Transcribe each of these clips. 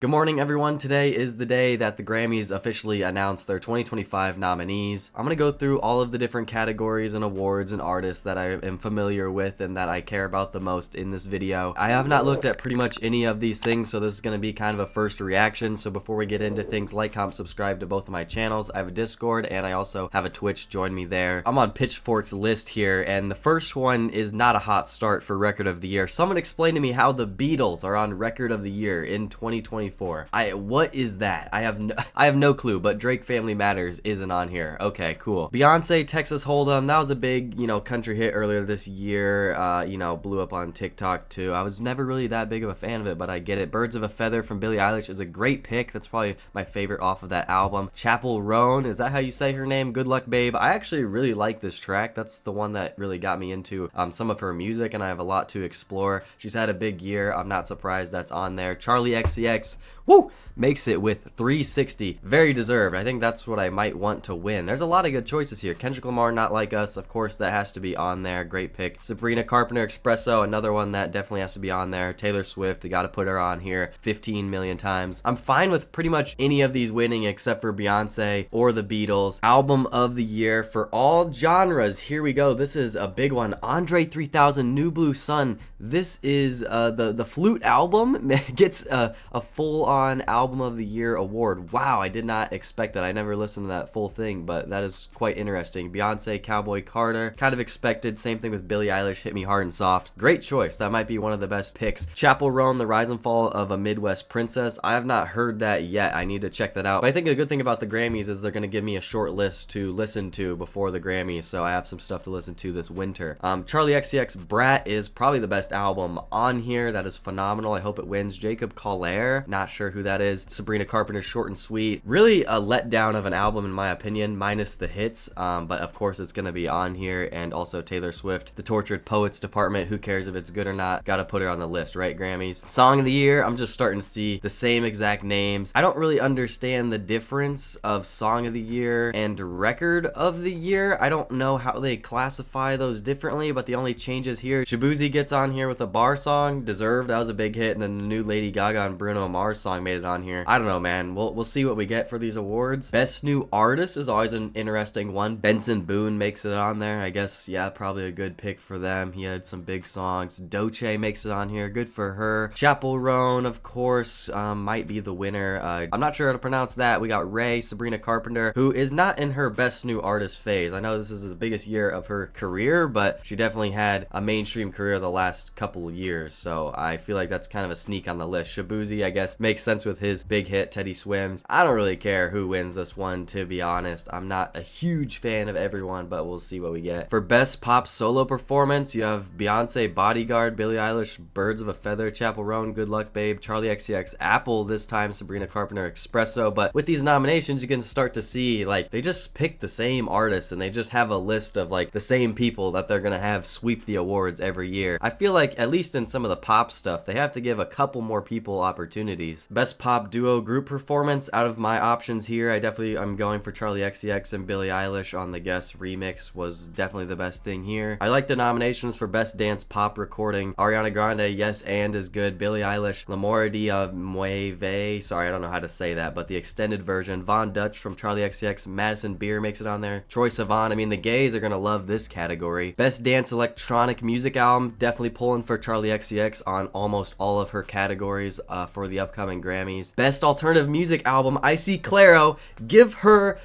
Good morning, everyone. Today is the day that the Grammys officially announced their 2025 nominees. I'm going to go through all of the different categories and awards and artists that I am familiar with and that I care about the most in this video. I have not looked at pretty much any of these things, so this is going to be kind of a first reaction. So before we get into things, like, comment, subscribe to both of my channels. I have a Discord and I also have a Twitch. Join me there. I'm on Pitchfork's list here, and the first one is not a hot start for Record of the Year. Someone explain to me how the Beatles are on Record of the Year in 2024. What is that? I have no clue, but Drake Family Matters isn't on here. Okay, cool. Beyonce, Texas Hold'em, that was a big, country hit earlier this year. Blew up on TikTok too. I was never really that big of a fan of it, but I get it. Birds of a Feather from Billie Eilish is a great pick. That's probably my favorite off of that album. Chapel Roan, is that how you say her name? Good Luck Babe. I actually really like this track. That's the one that really got me into some of her music, and I have a lot to explore. She's had a big year. I'm not surprised that's on there. Charlie XCX, woo, makes it with 360. Very deserved. I think that's what I might want to win. There's a lot of good choices here. Kendrick Lamar, Not Like Us, of course, that has to be on there. Great pick. Sabrina Carpenter, Espresso, another one that definitely has to be on there. Taylor Swift, they got to put her on here 15 million times. I'm fine with pretty much any of these winning except for Beyonce or the Beatles. Album of the Year for all genres. Here we go. This is a big one. Andre 3000, New Blue Sun. This is the Flute album. Gets a full-on album of the year award. Wow, I did not expect that. I never listened to that full thing, but that is quite interesting. Beyonce, Cowboy Carter, kind of expected. Same thing with Billie Eilish, Hit Me Hard and Soft. Great choice. That might be one of the best picks. Chapel Roan, The Rise and Fall of a Midwest Princess. I have not heard that yet. I need to check that out. But I think the good thing about the Grammys is they're going to give me a short list to listen to before the Grammys, so I have some stuff to listen to this winter. Charlie XCX, Brat is probably the best album on here. That is phenomenal. I hope it wins. Jacob Collier, not sure who that is. Sabrina Carpenter, Short and Sweet. Really a letdown of an album in my opinion, minus the hits, but of course it's going to be on here. And also Taylor Swift, The Tortured Poets Department. Who cares if it's good or not? Gotta put her on the list, right, Grammys? Song of the Year, I'm just starting to see the same exact names. I don't really understand the difference of Song of the Year and Record of the Year. I don't know how they classify those differently, but the only changes here, Shabuzi gets on here with a bar song, Deserved, that was a big hit, and then the new Lady Gaga and Bruno Mars song made it on here. I don't know, man. We'll see what we get for these awards. Best New Artist is always an interesting one. Benson Boone makes it on there. I guess, yeah, probably a good pick for them. He had some big songs. Doce makes it on here. Good for her. Chapel Roan, of course, might be the winner. I'm not sure how to pronounce that. We got Ray, Sabrina Carpenter, who is not in her Best New Artist phase. I know this is the biggest year of her career, but she definitely had a mainstream career the last couple of years, so I feel like that's kind of a sneak on the list. Shabuzi, I guess, makes sense with his big hit, Teddy Swims. I don't really care who wins this one, to be honest. I'm not a huge fan of everyone, but we'll see what we get. For Best Pop Solo Performance, you have Beyonce, Bodyguard, Billie Eilish, Birds of a Feather, Chapel Roan, Good Luck Babe, Charlie XCX, Apple this time, Sabrina Carpenter, Espresso. But with these nominations, you can start to see, like, they just pick the same artists and they just have a list of, like, the same people that they're gonna have sweep the awards every year. I feel like, at least in some of the pop stuff, they have to give a couple more people opportunities. Best Pop Duo Group Performance, out of my options here, I'm going for Charlie XCX and Billie Eilish on the Guess remix was definitely the best thing here. I like the nominations for Best Dance Pop Recording. Ariana Grande, Yes and is good. Billie Eilish, L'Amour Dia Mueve, sorry, I don't know how to say that, but the extended version. Von Dutch from Charlie XCX, Madison Beer makes it on there. Troye Sivan, I mean, the gays are gonna love this category. Best Dance Electronic Music Album, definitely pulling for Charlie XCX on almost all of her categories for the upcoming Grammys. Best Alternative Music Album, I See Clairo, give her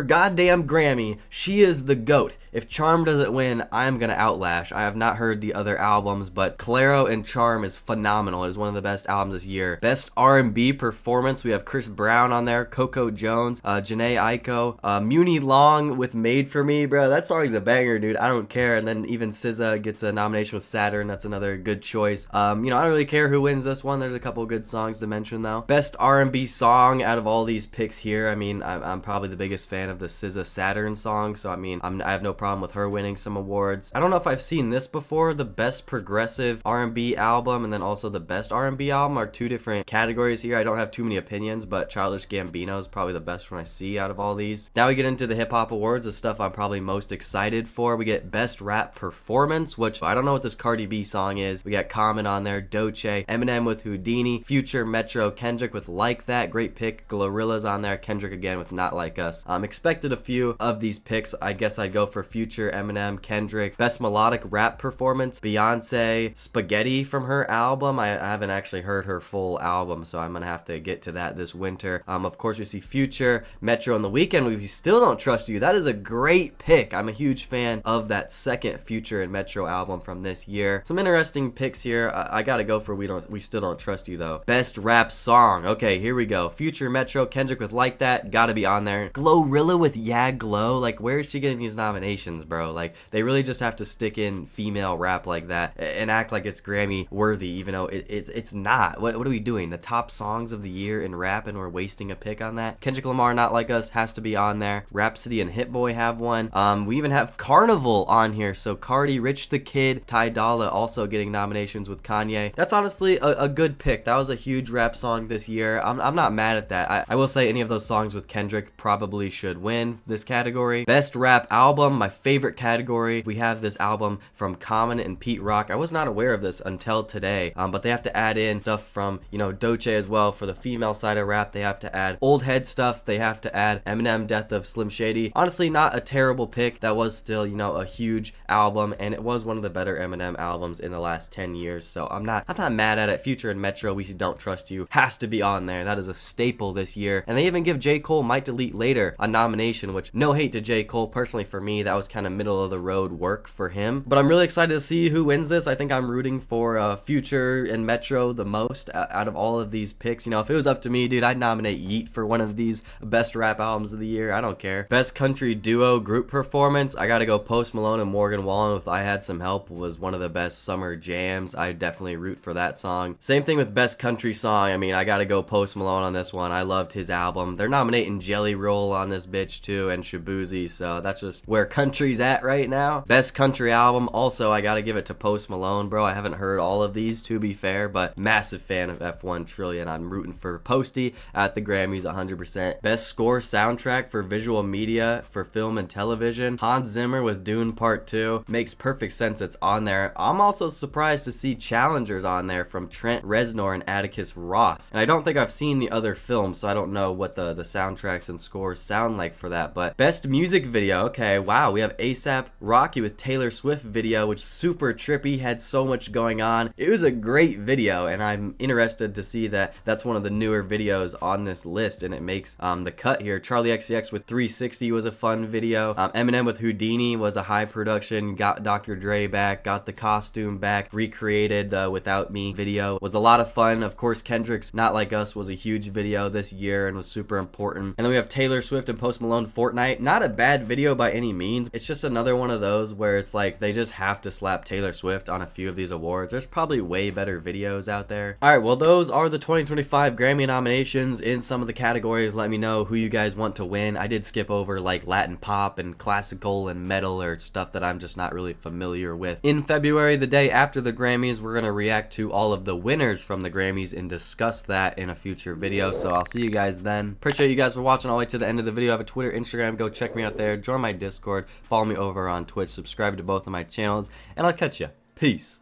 goddamn Grammy. She is the GOAT. If Charm doesn't win, I'm gonna outlash. I have not heard the other albums, but Clairo and Charm is phenomenal. It is one of the best albums this year. Best R&B Performance, we have Chris Brown on there, Coco Jones, Janae Aiko, Muni Long with Made For Me, bro. That song's a banger, dude. I don't care. And then even SZA gets a nomination with Saturn. That's another good choice. I don't really care who wins this one. There's a couple good songs to mention though. Best R&B Song out of all these picks here. I mean, I'm probably the biggest fan fan of the SZA Saturn song, so I mean, I have no problem with her winning some awards. I don't know if I've seen this before. The best progressive R&B album and then also the best R&B album are two different categories here. I don't have too many opinions, but Childish Gambino is probably the best one I see out of all these. Now we get into the hip hop awards, the stuff I'm probably most excited for. We get best rap performance, which I don't know what this Cardi B song is. We got Common on there, Doce, Eminem with Houdini, Future, Metro, Kendrick with Like That, great pick. Glorilla's on there, Kendrick again with Not Like Us. Expected a few of these picks. I guess I'd go for Future, Eminem, Kendrick. Best melodic rap performance, Beyonce, Spaghetti from her album. I haven't actually heard her full album, so I'm gonna have to get to that this winter. Of course, we see Future, Metro on the weekend. We Still Don't Trust You. That is a great pick. I'm a huge fan of that second Future and Metro album from this year. Some interesting picks here. I gotta go for We Still Don't Trust You though. Best rap song. Okay, here we go. Future, Metro, Kendrick with Like That, gotta be on there. Glorilla with Yeah Glow. Like, where is she getting these nominations, bro? Like, they really just have to stick in female rap like that and act like it's Grammy worthy, even though it's not. What are we doing? The top songs of the year in rap, and we're wasting a pick on that? Kendrick Lamar, Not Like Us has to be on there. Rhapsody and Hit Boy have one. We even have Carnival on here. So Cardi, Rich the Kid, Ty Dolla also getting nominations with Kanye. That's honestly a good pick. That was a huge rap song this year. I'm not mad at that. I will say any of those songs with Kendrick probably should win this category. Best rap album, my favorite category. We have this album from Common and Pete Rock. I was not aware of this until today, but they have to add in stuff from, Doce as well for the female side of rap. They have to add old head stuff. They have to add Eminem, Death of Slim Shady. Honestly, not a terrible pick. That was still, a huge album, and it was one of the better Eminem albums in the last 10 years. So I'm not mad at it. Future and Metro, We Don't Trust You has to be on there. That is a staple this year. And they even give J. Cole Might Delete Later a nomination, which no hate to J. Cole. Personally, for me, that was kind of middle of the road work for him. But I'm really excited to see who wins this. I think I'm rooting for Future and Metro the most out of all of these picks. If it was up to me, dude, I'd nominate Yeet for one of these best rap albums of the year. I don't care. Best country duo group performance, I gotta go Post Malone and Morgan Wallen with I Had Some Help was one of the best summer jams. I definitely root for that song. Same thing with best country song. I gotta go Post Malone on this one. I loved his album. They're nominating Jelly Roll on this bitch too, and Shabuzi, so that's just where country's at right now. Best country album, also I gotta give it to Post Malone, bro. I haven't heard all of these, to be fair, but massive fan of F1 Trillion. I'm rooting for Posty at the Grammys 100%. Best score soundtrack for visual media for film and television, Hans Zimmer with Dune Part 2. Makes perfect sense it's on there. I'm also surprised to see challengers on there from Trent Reznor and Atticus Ross. And I don't think I've seen the other films, so I don't know what the soundtracks and scores sound like for that. But best music video, okay, wow, we have A$AP Rocky with Taylor Swift video, which super trippy, had so much going on. It was a great video, and I'm interested to see that that's one of the newer videos on this list, and it makes the cut here. Charlie XCX with 360 was a fun video. Eminem with Houdini was a high production, got Dr. Dre back, got the costume back, recreated the Without Me video. Was a lot of fun. Of course, Kendrick's Not Like Us was a huge video this year and was super important. And then we have Taylor Swift and Post Malone Fortnite. Not a bad video by any means. It's just another one of those where it's like they just have to slap Taylor Swift on a few of these awards. There's probably way better videos out there. Alright, well, those are the 2025 Grammy nominations in some of the categories. Let me know who you guys want to win. I did skip over like Latin pop and classical and metal, or stuff that I'm just not really familiar with. In February, the day after the Grammys, we're going to react to all of the winners from the Grammys and discuss that in a future video. So I'll see you guys then. Appreciate you guys for watching all the way to the end of the video. I have a Twitter, Instagram. Go check me out there. Join my Discord. Follow me over on Twitch. Subscribe to both of my channels. And I'll catch ya. Peace.